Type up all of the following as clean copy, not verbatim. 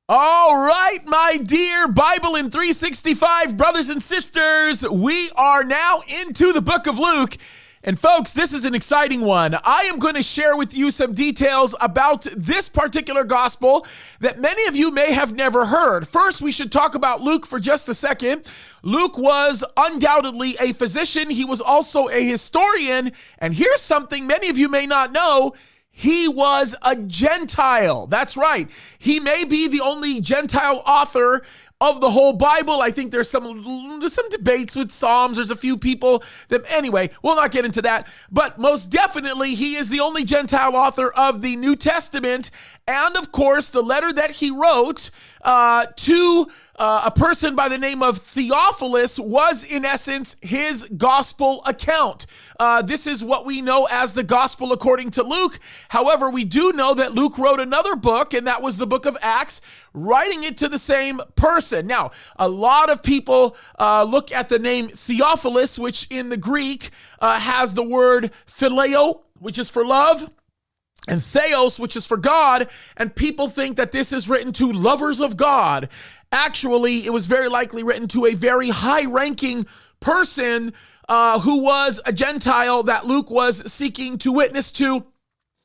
All right, my dear BIBLEin365 brothers and sisters, we are now into the book of Luke. And folks, this is an exciting one. I am going to share with you some details about this particular gospel that many of you may have never heard. First, we should talk about Luke for just a second. Luke was undoubtedly a physician. He was also a historian. And here's something many of you may not know. He was a Gentile. That's right. He may be the only Gentile author of the whole Bible. I think there's some debates with Psalms. There's a few people that, anyway, we'll not get into that. But most definitely, he is the only Gentile author of the New Testament. And of course, the letter that he wrote to a person by the name of Theophilus was, in essence, his gospel account. This is what we know as the gospel according to Luke. However, we do know that Luke wrote another book, and that was the book of Acts, writing it to the same person. Now, a lot of people look at the name Theophilus, which in the Greek has the word phileo, which is for love, and theos, which is for God, and people think that this is written to lovers of God. Actually, it was very likely written to a very high-ranking person who was a Gentile that Luke was seeking to witness to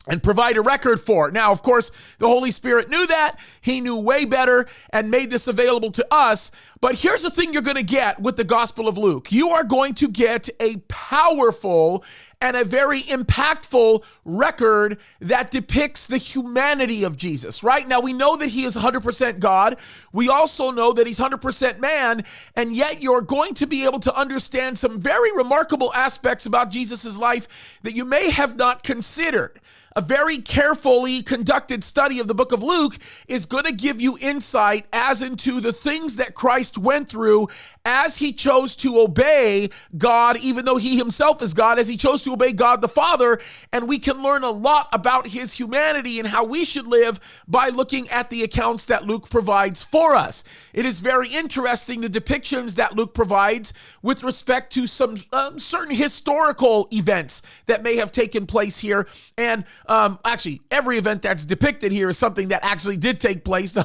and provide a record for. Now, of course, the Holy Spirit knew that. He knew way better and made this available to us. But here's the thing you're going to get with the Gospel of Luke. You are going to get a powerful and a very impactful record that depicts the humanity of Jesus, right? Now, we know that he is 100% God. We also know that he's 100% man, and yet you're going to be able to understand some very remarkable aspects about Jesus's life that you may have not considered. A very carefully conducted study of the book of Luke is going to give you insight as into the things that Christ went through as he chose to obey God, even though he himself is God, as he chose to obey God the Father. And we can learn a lot about his humanity and how we should live by looking at the accounts that Luke provides for us. It is very interesting, the depictions that Luke provides with respect to some certain historical events that may have taken place here. And actually, every event that's depicted here is something that actually did take place.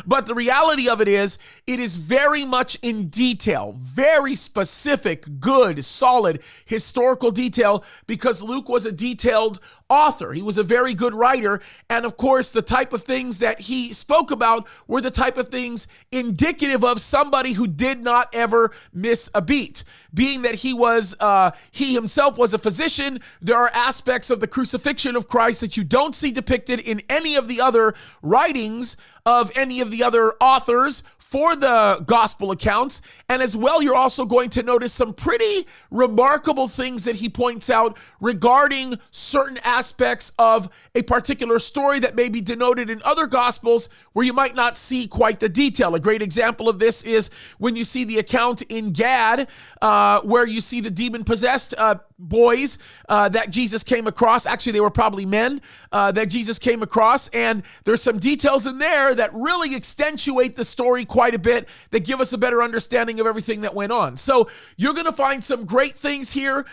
But the reality of it is very much in detail, very specific, good, solid historical detail, because Luke was a detailed author. He was a very good writer. And of course, the type of things that he spoke about were the type of things indicative of somebody who did not ever miss a beat. Being that he himself was a physician, there are aspects of the crucifixion of Christ that you don't see depicted in any of the other writings of any of the other authors for the gospel accounts. And as well, you're also going to notice some pretty remarkable things that he points out regarding certain aspects of a particular story that may be denoted in other gospels where you might not see quite the detail. A great example of this is when you see the account in Gad, where you see the demon-possessed boys that Jesus came across. Actually, they were probably men that Jesus came across. And there's some details in there that really accentuate the story quite a bit, that give us a better understanding of everything that went on. So you're going to find some great things here.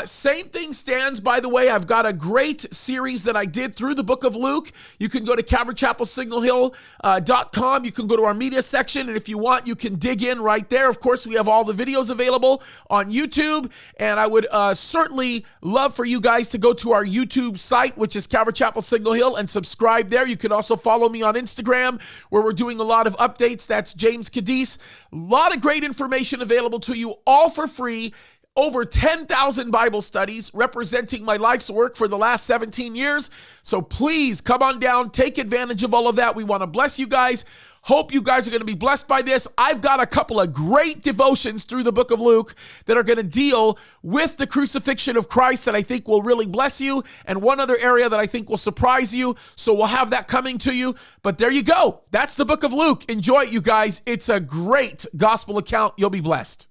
Same thing stands, by the way. I've got a great series that I did through the book of Luke. You can go to CalvaryChapelSignalHill.com. You can go to our media section, and if you want, you can dig in right there. Of course, we have all the videos available on YouTube, and I would certainly love for you guys to go to our YouTube site, which is Calvary Chapel Signal Hill, and subscribe there. You can also follow me on Instagram, where we're doing a lot of updates. That's James Kaddis. A lot of great information available to you, all for free. Over 10,000 Bible studies representing my life's work for the last 17 years. So please come on down, take advantage of all of that. We want to bless you guys. Hope you guys are going to be blessed by this. I've got a couple of great devotions through the book of Luke that are going to deal with the crucifixion of Christ that I think will really bless you, and one other area that I think will surprise you. So we'll have that coming to you. But there you go. That's the book of Luke. Enjoy it, you guys. It's a great gospel account. You'll be blessed.